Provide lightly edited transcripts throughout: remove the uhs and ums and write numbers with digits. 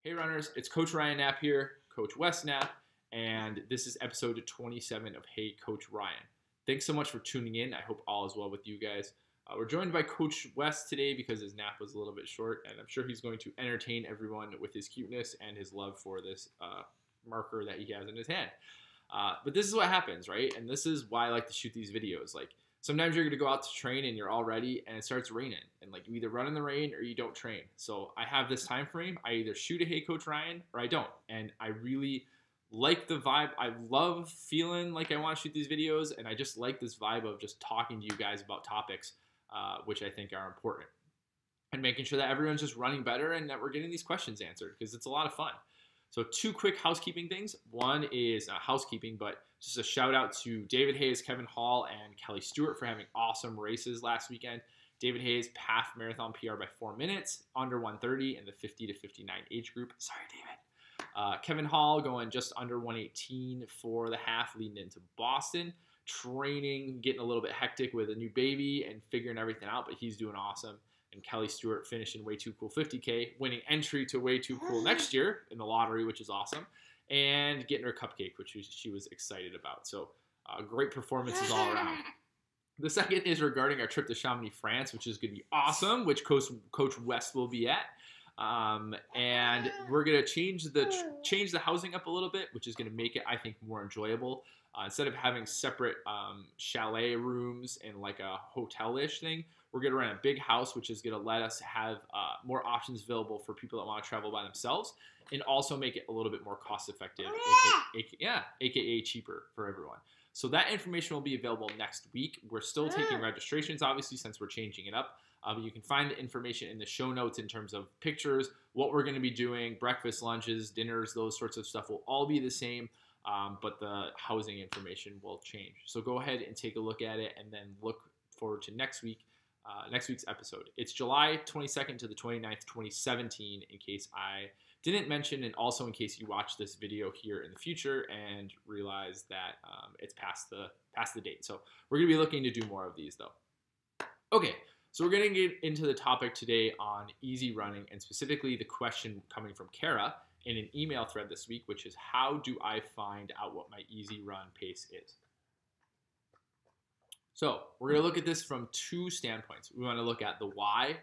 Hey runners, it's Coach Ryan Knapp here, Coach Wes Knapp, and this is episode 27 of Hey Coach Ryan. Thanks so much for tuning in. I hope all is well with you guys. We're joined by Coach Wes today because his nap was a little bit short, and I'm sure he's going to entertain everyone with his cuteness and his love for this marker that he has in his hand. But this is what happens, right? And this is why I like to shoot these videos. Like, sometimes you're going to go out to train and you're all ready and it starts raining. And like you either run in the rain or you don't train. So I have this time frame. I either shoot a Hey Coach Ryan or I don't. And I really like the vibe. I love feeling like I want to shoot these videos. And I just like this vibe of just talking to you guys about topics, which I think are important. And making sure that everyone's just running better and that we're getting these questions answered because it's a lot of fun. So two quick housekeeping things. One is housekeeping, but just a shout out to David Hayes, Kevin Hall, and Kelly Stewart for having awesome races last weekend. David Hayes, half marathon PR by 4 minutes, under 1:30 in the 50 to 59 age group. Sorry, David. Kevin Hall going just under 1:18 for the half leading into Boston. Training, getting a little bit hectic with a new baby and figuring everything out, but he's doing awesome. And Kelly Stewart finishing Way Too Cool 50K, winning entry to Way Too Cool next year in the lottery, which is awesome, and getting her cupcake, which she was excited about. So great performances all around. The second is regarding our trip to Chamonix, France, which is going to be awesome, which Coach West will be at. And we're going to change the housing up a little bit, which is going to make it, I think, more enjoyable. Instead of having separate chalet rooms and like a hotel-ish thing, we're going to rent a big house, which is going to let us have more options available for people that want to travel by themselves and also make it a little bit more cost-effective, aka cheaper for everyone. So that information will be available next week. We're still taking registrations, obviously, since we're changing it up. But you can find the information in the show notes in terms of pictures, what we're going to be doing, breakfast, lunches, dinners, those sorts of stuff will all be the same. But the housing information will change. So go ahead and take a look at it and then look forward to next week's episode. It's July 22nd to the 29th, 2017, in case I didn't mention, and also in case you watch this video here in the future and realize that it's past the date. So we're going to be looking to do more of these, though. Okay, so we're going to get into the topic today on easy running, and specifically the question coming from Cara in an email thread this week, which is, how do I find out what my easy run pace is? So we're going to look at this from two standpoints. We want to look at the why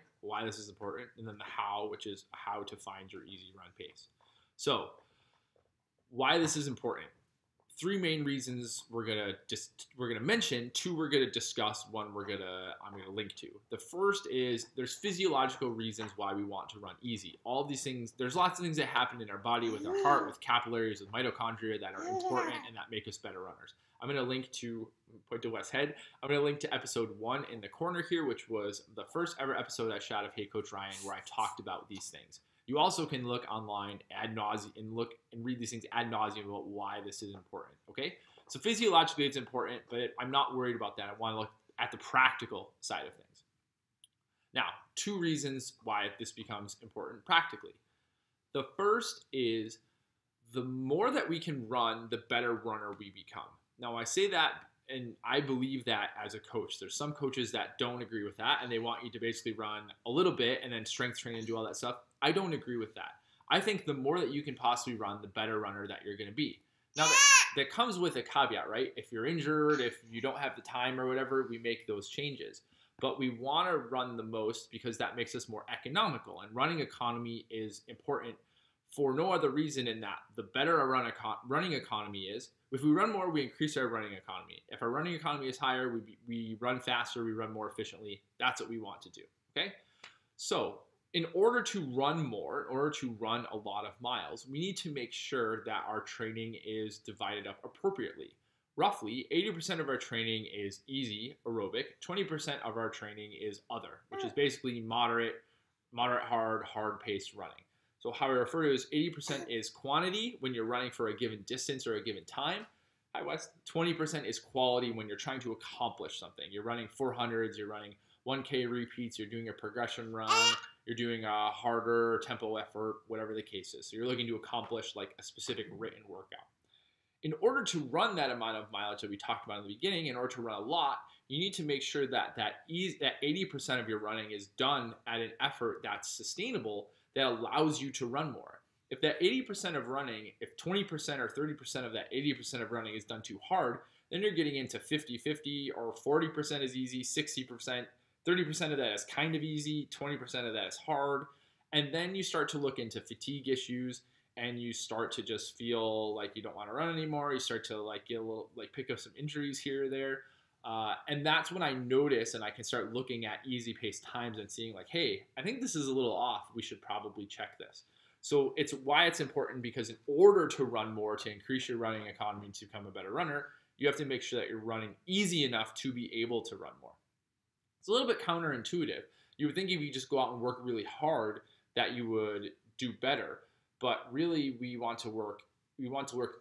this is important, and then the how, which is how to find your easy run pace. So why this is important. Three main reasons we're gonna mention. Two we're gonna discuss. One I'm gonna link to. The first is there's physiological reasons why we want to run easy. All of these things, there's lots of things that happen in our body, with our heart, with capillaries, with mitochondria that are important and that make us better runners. I'm gonna link to, point to Wes Head. I'm gonna link to episode 1 in the corner here, which was the first ever episode I shot of Hey Coach Ryan, where I talked about these things. You also can look online ad nauseum and read these things ad nauseum about why this is important, okay? So physiologically it's important, but I'm not worried about that. I want to look at the practical side of things. Now, two reasons why this becomes important practically. The first is the more that we can run, the better runner we become. Now, I say that, and I believe that as a coach. There's some coaches that don't agree with that, and they want you to basically run a little bit and then strength train and do all that stuff. I don't agree with that. I think the more that you can possibly run, the better runner that you're going to be. Now, that comes with a caveat, right? If you're injured, if you don't have the time or whatever, we make those changes. But we want to run the most because that makes us more economical. And running economy is important for no other reason in that the better our running economy is. If we run more, we increase our running economy. If our running economy is higher, we run faster, we run more efficiently. That's what we want to do, okay? So in order to run more, in order to run a lot of miles, we need to make sure that our training is divided up appropriately. Roughly 80% of our training is easy aerobic, 20% of our training is other, which is basically moderate, hard-paced running. So how I refer to it is 80% is quantity when you're running for a given distance or a given time. Hi, Wes. 20% is quality when you're trying to accomplish something. You're running 400s, you're running 1K repeats, you're doing a progression run, you're doing a harder tempo effort, whatever the case is. So you're looking to accomplish like a specific written workout. In order to run that amount of mileage that we talked about in the beginning, in order to run a lot, you need to make sure that 80% of your running is done at an effort that's sustainable, that allows you to run more. If that 80% of running, if 20% or 30% of that 80% of running is done too hard, then you're getting into 50-50, or 40% is easy, 60%, 30% of that is kind of easy, 20% of that is hard. And then you start to look into fatigue issues, and you start to just feel like you don't want to run anymore. You start to like get a little, like pick up some injuries here or there. And that's when I notice, and I can start looking at easy pace times and seeing like, hey, I think this is a little off. We should probably check this. So it's why it's important, because in order to run more, to increase your running economy and to become a better runner, you have to make sure that you're running easy enough to be able to run more. It's a little bit counterintuitive. You would think if you just go out and work really hard that you would do better, but really we want to work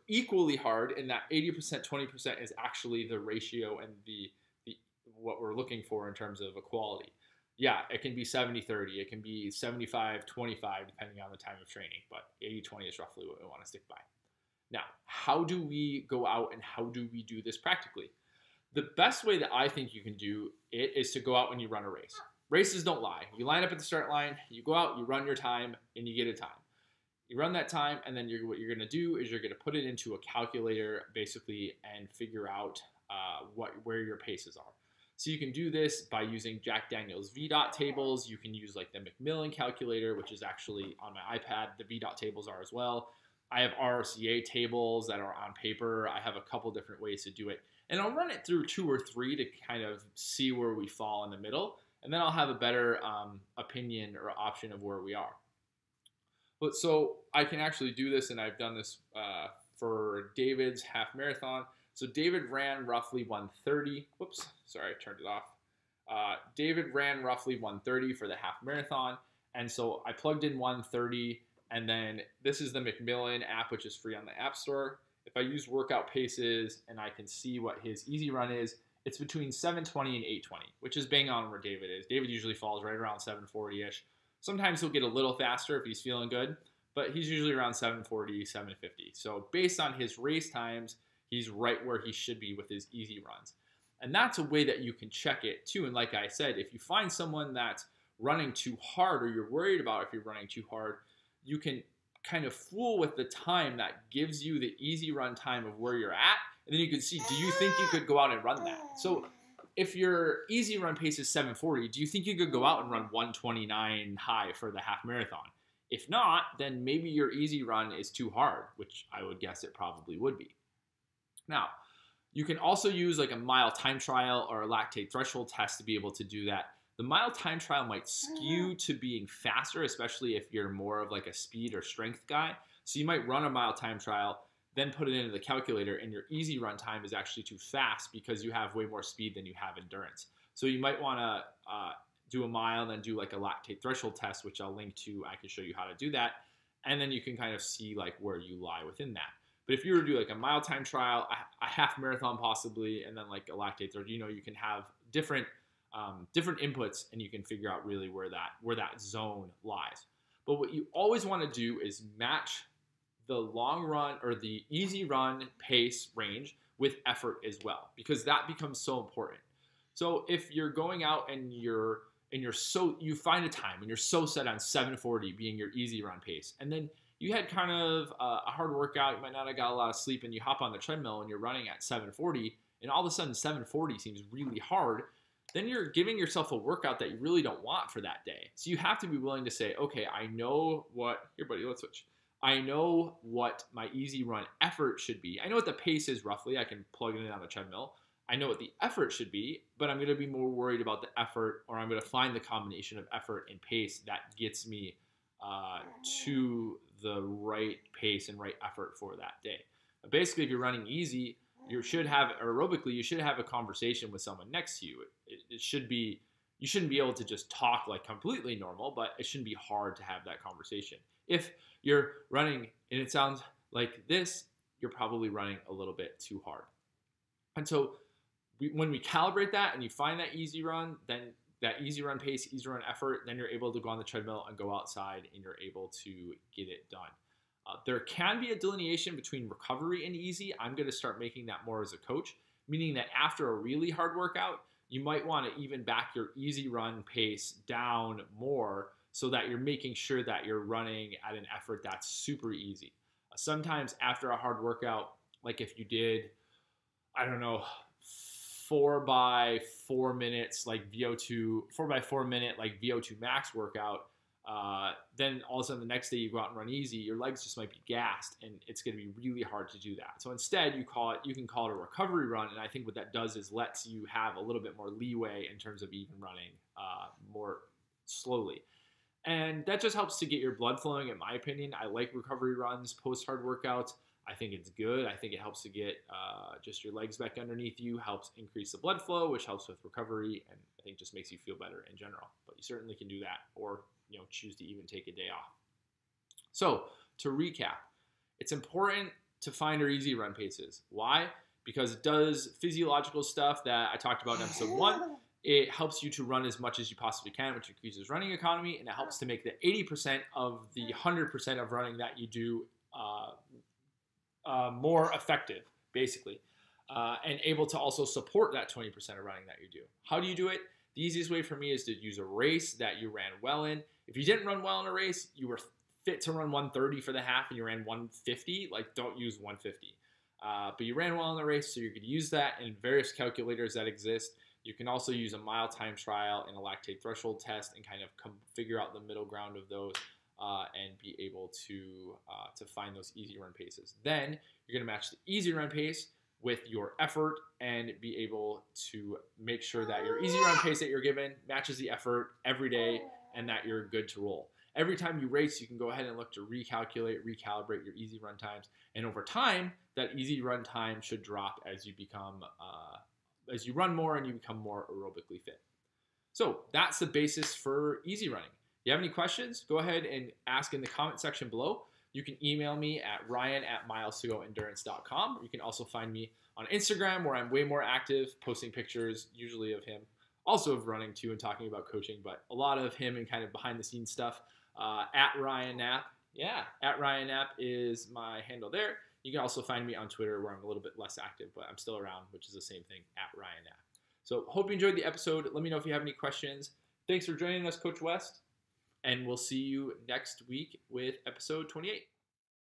equally hard, and that 80%, 20% is actually the ratio and the what we're looking for in terms of equality. Yeah, it can be 70-30, it can be 75-25 depending on the time of training, but 80-20 is roughly what we want to stick by. Now, how do we go out and how do we do this practically? The best way that I think you can do it is to go out when you run a race. Races don't lie. You line up at the start line, you go out, you run your time, and you get a time. You run that time, and then what you're going to do is you're going to put it into a calculator, basically, and figure out where your paces are. So you can do this by using Jack Daniel's VDOT tables. You can use like the Macmillan calculator, which is actually on my iPad. The VDOT tables are as well. I have RCA tables that are on paper. I have a couple different ways to do it. And I'll run it through 2 or 3 to kind of see where we fall in the middle. And then I'll have a better opinion or option of where we are. But so I can actually do this, and I've done this for David's half marathon. So David ran roughly 1:30. Whoops, sorry, I turned it off. David ran roughly 1:30 for the half marathon. And so I plugged in 1:30, and then this is the Macmillan app, which is free on the App Store. If I use workout paces and I can see what his easy run is, it's between 7:20 and 8:20, which is bang on where David is. David usually falls right around 7:40-ish. Sometimes he'll get a little faster if he's feeling good, but he's usually around 7:40, 7:50. So based on his race times, he's right where he should be with his easy runs. And that's a way that you can check it too. And like I said, if you find someone that's running too hard, or you're worried about if you're running too hard, you can kind of fool with the time that gives you the easy run time of where you're at. And then you can see, do you think you could go out and run that? So if your easy run pace is 7:40, do you think you could go out and run 1:29 high for the half marathon? If not, then maybe your easy run is too hard, which I would guess it probably would be. Now, you can also use like a mile time trial or a lactate threshold test to be able to do that. The mile time trial might skew to being faster, especially if you're more of like a speed or strength guy. So you might run a mile time trial, then put it into the calculator, and your easy run time is actually too fast because you have way more speed than you have endurance. So you might want to do a mile and then do like a lactate threshold test, which I'll link to. I can show you how to do that. And then you can kind of see like where you lie within that. But if you were to do like a mile time trial, a half marathon possibly, and then like a lactate threshold, you can have different inputs, and you can figure out really where that zone lies. But what you always want to do is match the long run or the easy run pace range with effort as well, because that becomes so important. So if you're going out and you find a time and you're so set on 7:40 being your easy run pace, and then you had kind of a hard workout, you might not have got a lot of sleep, and you hop on the treadmill and you're running at 7:40, and all of a sudden 7:40 seems really hard, then you're giving yourself a workout that you really don't want for that day. So you have to be willing to say, okay, I know what, here buddy, let's switch. I know what my easy run effort should be. I know what the pace is roughly. I can plug it in on the treadmill. I know what the effort should be, but I'm going to be more worried about the effort, or I'm going to find the combination of effort and pace that gets me to the right pace and right effort for that day. But basically, if you're running easy, you should have a conversation with someone next to you. It should be, you shouldn't be able to just talk like completely normal, but it shouldn't be hard to have that conversation. If you're running and it sounds like this, you're probably running a little bit too hard. And so when we calibrate that and you find that easy run, then that easy run pace, easy run effort, then you're able to go on the treadmill and go outside and you're able to get it done. There can be a delineation between recovery and easy. I'm going to start making that more as a coach, meaning that after a really hard workout, you might want to even back your easy run pace down more so that you're making sure that you're running at an effort that's super easy. Sometimes after a hard workout, like if you did, I don't know, 4x4 minutes like VO2, 4x4 minute like VO2 max workout, then all of a sudden the next day you go out and run easy, your legs just might be gassed, and it's going to be really hard to do that. So instead, you can call it a recovery run, and I think what that does is lets you have a little bit more leeway in terms of even running more slowly. And that just helps to get your blood flowing, in my opinion. I like recovery runs post hard workouts. I think it's good. I think it helps to get just your legs back underneath you, helps increase the blood flow, which helps with recovery, and I think just makes you feel better in general. But you certainly can do that, or choose to even take a day off. So to recap, it's important to find our easy run paces. Why? Because it does physiological stuff that I talked about in episode 1. It helps you to run as much as you possibly can, which increases running economy, and it helps to make the 80% of the 100% of running that you do more effective, basically, and able to also support that 20% of running that you do. How do you do it? The easiest way for me is to use a race that you ran well in. If you didn't run well in a race, you were fit to run 130 for the half and you ran 150, like don't use 150. But you ran well in the race, so you could use that in various calculators that exist. You can also use a mile time trial and a lactate threshold test and kind of figure out the middle ground of those and be able to find those easy run paces. Then you're going to match the easy run pace with your effort and be able to make sure that your easy run pace that you're given matches the effort every day and that you're good to roll. Every time you race, you can go ahead and look to recalibrate your easy run times. And over time, that easy run time should drop as you become, as you run more and you become more aerobically fit. So that's the basis for easy running. If you have any questions, go ahead and ask in the comment section below. You can email me at ryan@milestogoendurance.com. You can also find me on Instagram, where I'm way more active, posting pictures, usually of him, also of running too and talking about coaching, but a lot of him and kind of behind the scenes stuff. At Ryan Knapp. Yeah, at Ryan Knapp is my handle there. You can also find me on Twitter, where I'm a little bit less active, but I'm still around, which is the same thing, at Ryan Knapp. So hope you enjoyed the episode. Let me know if you have any questions. Thanks for joining us, Coach West. And we'll see you next week with episode 28.